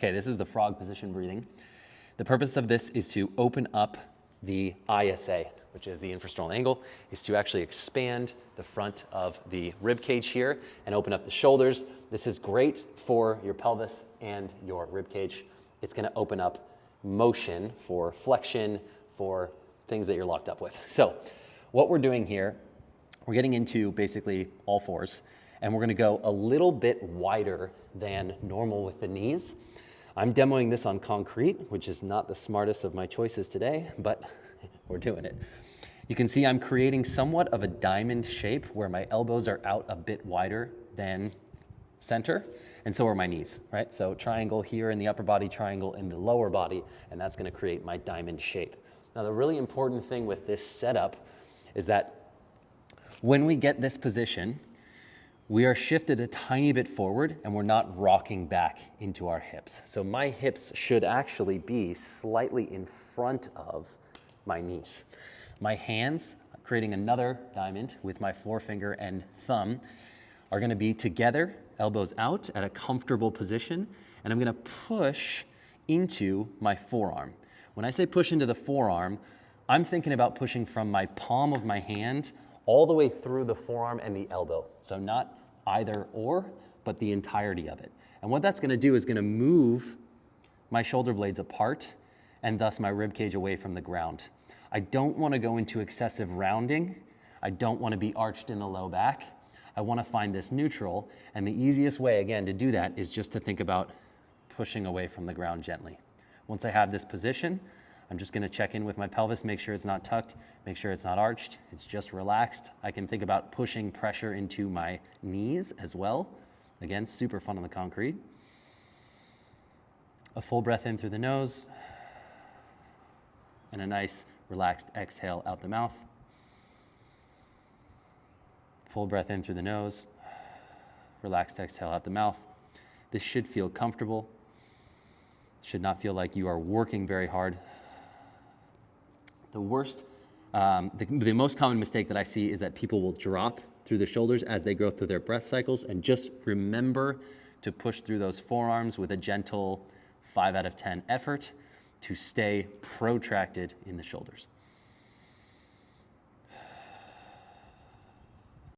Okay, this is the frog position breathing. The purpose of this is to open up the ISA, which is the infrasternal angle, is to actually expand the front of the rib cage here and open up the shoulders. This is great for your pelvis and your rib cage. It's gonna open up motion for flexion, for things that you're locked up with. So what we're doing here, we're getting into basically all fours, and we're gonna go a little bit wider than normal with the knees. I'm demoing this on concrete, which is not the smartest of my choices today, but we're doing it. You can see I'm creating somewhat of a diamond shape where my elbows are out a bit wider than center, and so are my knees, right? So triangle here in the upper body, triangle in the lower body, and that's gonna create my diamond shape. Now, the really important thing with this setup is that when we get this position, we are shifted a tiny bit forward and we're not rocking back into our hips. So my hips should actually be slightly in front of my knees. My hands, creating another diamond with my forefinger and thumb, are gonna be together, elbows out at a comfortable position, and I'm gonna push into my forearm. When I say push into the forearm, I'm thinking about pushing from my palm of my hand all the way through the forearm and the elbow. So not either or, but the entirety of it. And what that's gonna do is gonna move my shoulder blades apart and thus my rib cage away from the ground. I don't wanna go into excessive rounding. I don't wanna be arched in the low back. I wanna find this neutral, and the easiest way, again, to do that is just to think about pushing away from the ground gently. Once I have this position, I'm just gonna check in with my pelvis, make sure it's not tucked, make sure it's not arched, it's just relaxed. I can think about pushing pressure into my knees as well. Again, super fun on the concrete. A full breath in through the nose, and a nice relaxed exhale out the mouth. Full breath in through the nose, relaxed exhale out the mouth. This should feel comfortable. Should not feel like you are working very hard. The most common mistake that I see is that people will drop through the shoulders as they go through their breath cycles, and just remember to push through those forearms with a gentle 5 out of 10 effort to stay protracted in the shoulders.